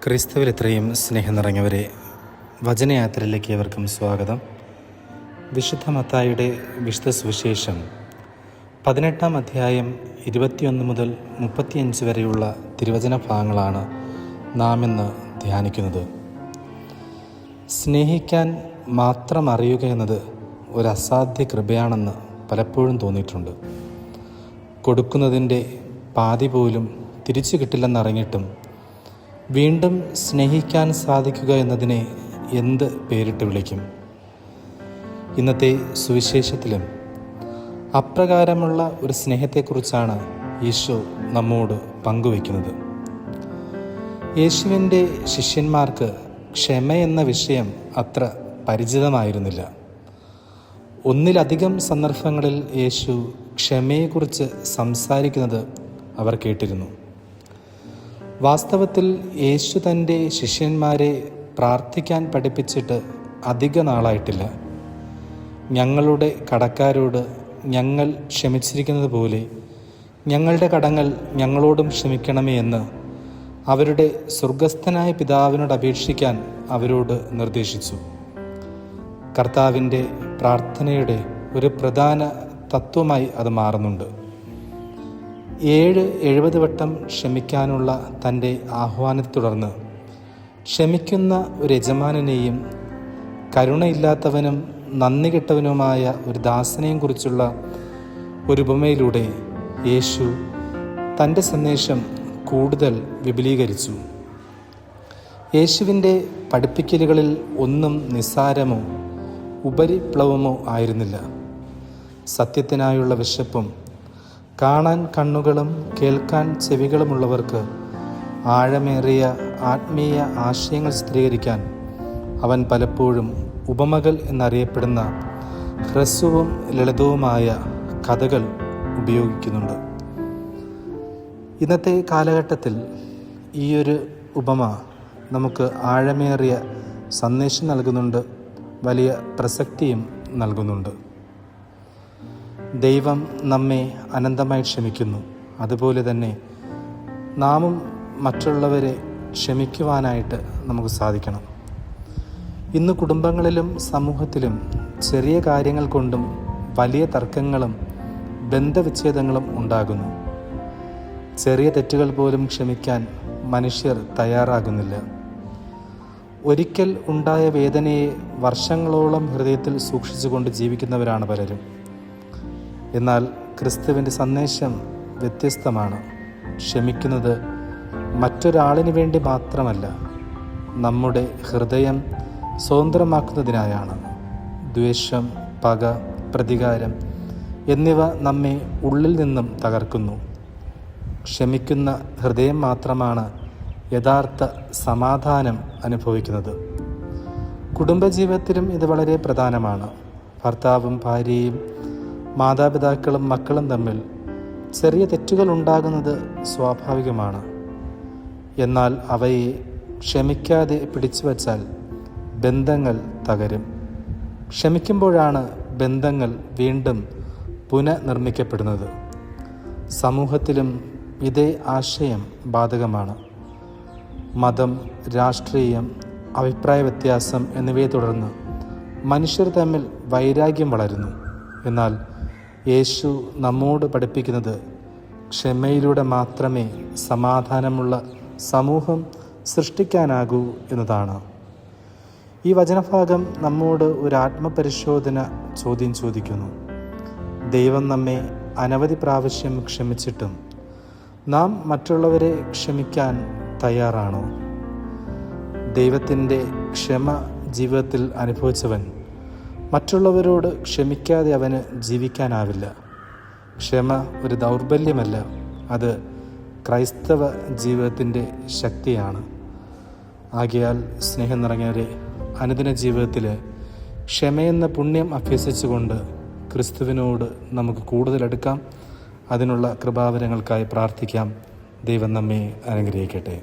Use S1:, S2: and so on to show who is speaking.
S1: ക്രിസ്തുവിൽ ഇത്രയും സ്നേഹം നിറഞ്ഞവരെ, വചനയാത്രയിലേക്ക് ഏവർക്കും സ്വാഗതം. വിശുദ്ധ മത്തായിയുടെ വിശുദ്ധ സുവിശേഷം 18 അധ്യായം 21 മുതൽ 35 വരെയുള്ള തിരുവചന ഭാഗങ്ങളാണ് നാം ഇന്ന് ധ്യാനിക്കുന്നത്. സ്നേഹിക്കാൻ മാത്രം അറിയുക എന്നത് ഒരു അസാധ്യ കൃപയാണെന്ന് പലപ്പോഴും തോന്നിയിട്ടുണ്ട്. കൊടുക്കുന്നതിൻ്റെ പാതി പോലും തിരിച്ചു കിട്ടില്ലെന്നറിഞ്ഞിട്ടും വീണ്ടും സ്നേഹിക്കാൻ സാധിക്കുക എന്നതിനെ എന്ത് പേരിട്ട് വിളിക്കും? ഇന്നത്തെ സുവിശേഷത്തിലും അപ്രകാരമുള്ള ഒരു സ്നേഹത്തെക്കുറിച്ചാണ് ഈശോ നമ്മോട് പങ്കുവയ്ക്കുന്നത്. യേശുവിൻ്റെ ശിഷ്യന്മാർക്ക് ക്ഷമ എന്ന വിഷയം അത്ര പരിചിതമായിരുന്നില്ല. ഒന്നിലധികം സന്ദർഭങ്ങളിൽ യേശു ക്ഷമയെക്കുറിച്ച് സംസാരിക്കുന്നത് അവർ കേട്ടിരുന്നു. വാസ്തവത്തിൽ യേശു തൻ്റെ ശിഷ്യന്മാരെ പ്രാർത്ഥിക്കാൻ പഠിപ്പിച്ചിട്ട് അധിക നാളായിട്ടില്ല. ഞങ്ങളുടെ കടക്കാരോട് ഞങ്ങൾ ക്ഷമിച്ചിരിക്കുന്നത് പോലെ ഞങ്ങളുടെ കടങ്ങൾ ഞങ്ങളോടും ക്ഷമിക്കണമേ എന്ന് അവരുടെ സ്വർഗസ്ഥനായ പിതാവിനോട് അപേക്ഷിക്കാൻ അവരോട് നിർദ്ദേശിച്ചു. കർത്താവിൻ്റെ പ്രാർത്ഥനയുടെ ഒരു പ്രധാന തത്വമായി അത് മാറുന്നുണ്ട്. 70 വട്ടം ക്ഷമിക്കാനുള്ള തൻ്റെ ആഹ്വാനത്തെ തുടർന്ന് ക്ഷമിക്കുന്ന ഒരു യജമാനനെയും കരുണയില്ലാത്തവനും നന്ദി കെട്ടവനുമായ ഒരു ദാസനെയും കുറിച്ചുള്ള ഒരു ഉപമയിലൂടെ യേശു തൻ്റെ സന്ദേശം കൂടുതൽ വിപുലീകരിച്ചു. യേശുവിൻ്റെ പഠിപ്പിക്കലുകളിൽ ഒന്നും നിസ്സാരമോ ഉപരിപ്ലവമോ ആയിരുന്നില്ല. സത്യത്തിനായുള്ള വിശപ്പും കാണാൻ കണ്ണുകളും കേൾക്കാൻ ചെവികളുമുള്ളവർക്ക് ആഴമേറിയ ആത്മീയ ആശയങ്ങൾ ചിത്രീകരിക്കാൻ അവൻ പലപ്പോഴും ഉപമകൾ എന്നറിയപ്പെടുന്ന ഹ്രസ്വവും ലളിതവുമായ കഥകൾ ഉപയോഗിക്കുന്നുണ്ട്. ഇന്നത്തെ കാലഘട്ടത്തിൽ ഈയൊരു ഉപമ നമുക്ക് ആഴമേറിയ സന്ദേശം നൽകുന്നുണ്ട്, വലിയ പ്രസക്തിയും നൽകുന്നുണ്ട്. ദൈവം നമ്മെ അനന്തമായി ക്ഷമിക്കുന്നു. അതുപോലെ തന്നെ നാമും മറ്റുള്ളവരെ ക്ഷമിക്കുവാനായിട്ട് നമുക്ക് സാധിക്കണം. ഇന്ന് കുടുംബങ്ങളിലും സമൂഹത്തിലും ചെറിയ കാര്യങ്ങൾ കൊണ്ടും വലിയ തർക്കങ്ങളും ബന്ധവിച്ഛേദങ്ങളും ഉണ്ടാകുന്നു. ചെറിയ തെറ്റുകൾ പോലും ക്ഷമിക്കാൻ മനുഷ്യർ തയ്യാറാകുന്നില്ല. ഒരിക്കൽ ഉണ്ടായ വേദനയെ വർഷങ്ങളോളം ഹൃദയത്തിൽ സൂക്ഷിച്ചുകൊണ്ട് ജീവിക്കുന്നവരാണ് പലരും. എന്നാൽ ക്രിസ്തുവിൻ്റെ സന്ദേശം വ്യത്യസ്തമാണ്. ക്ഷമിക്കുന്നത് മറ്റൊരാളിന് വേണ്ടി മാത്രമല്ല, നമ്മുടെ ഹൃദയം സ്വതന്ത്രമാക്കുന്നതിനായാണ്. ദ്വേഷം, പക, പ്രതികാരം എന്നിവ നമ്മെ ഉള്ളിൽ നിന്നും തകർക്കുന്നു. ക്ഷമിക്കുന്ന ഹൃദയം മാത്രമാണ് യഥാർത്ഥ സമാധാനം അനുഭവിക്കുന്നത്. കുടുംബജീവിതത്തിലും ഇത് വളരെ പ്രധാനമാണ്. ഭർത്താവും ഭാര്യയും മാതാപിതാക്കളും മക്കളും തമ്മിൽ ചെറിയ തെറ്റുകൾ ഉണ്ടാകുന്നത് സ്വാഭാവികമാണ്. എന്നാൽ അവയെ ക്ഷമിക്കാതെ പിടിച്ചു വച്ചാൽ ബന്ധങ്ങൾ തകരും. ക്ഷമിക്കുമ്പോഴാണ് ബന്ധങ്ങൾ വീണ്ടും പുനർനിർമ്മിക്കപ്പെടുന്നത്. സമൂഹത്തിലും ഇതേ ആശയം ബാധകമാണ്. മതം, രാഷ്ട്രീയം, അഭിപ്രായ വ്യത്യാസം എന്നിവയെ തുടർന്ന് മനുഷ്യർ തമ്മിൽ വൈരാഗ്യം വളരുന്നു. എന്നാൽ യേശു നമ്മോട് പഠിപ്പിക്കുന്നത് ക്ഷമയിലൂടെ മാത്രമേ സമാധാനമുള്ള സമൂഹം സൃഷ്ടിക്കാനാകൂ എന്നതാണ്. ഈ വചനഭാഗം നമ്മോട് ഒരു ആത്മപരിശോധന ചോദ്യം ചോദിക്കുന്നു. ദൈവം നമ്മെ അനവധി പ്രാവശ്യം ക്ഷമിച്ചിട്ടും നാം മറ്റുള്ളവരെ ക്ഷമിക്കാൻ തയ്യാറാണോ? ദൈവത്തിൻ്റെ ക്ഷമ ജീവിതത്തിൽ അനുഭവിച്ചവൻ മറ്റുള്ളവരോട് ക്ഷമിക്കാതെ അവന് ജീവിക്കാനാവില്ല. ക്ഷമ ഒരു ദൗർബല്യമല്ല, അത് ക്രൈസ്തവ ജീവിതത്തിൻ്റെ ശക്തിയാണ്. ആകയാൽ സ്നേഹം നിറഞ്ഞവരെ, അനുദിന ജീവിതത്തിൽ ക്ഷമയെന്ന പുണ്യം അഭ്യസിച്ചുകൊണ്ട് ക്രിസ്തുവിനോട് നമുക്ക് കൂടുതൽ അടുക്കാം. അതിനുള്ള കൃപാവരങ്ങൾക്കായി പ്രാർത്ഥിക്കാം. ദൈവം നമ്മെ അനുഗ്രഹിക്കട്ടെ.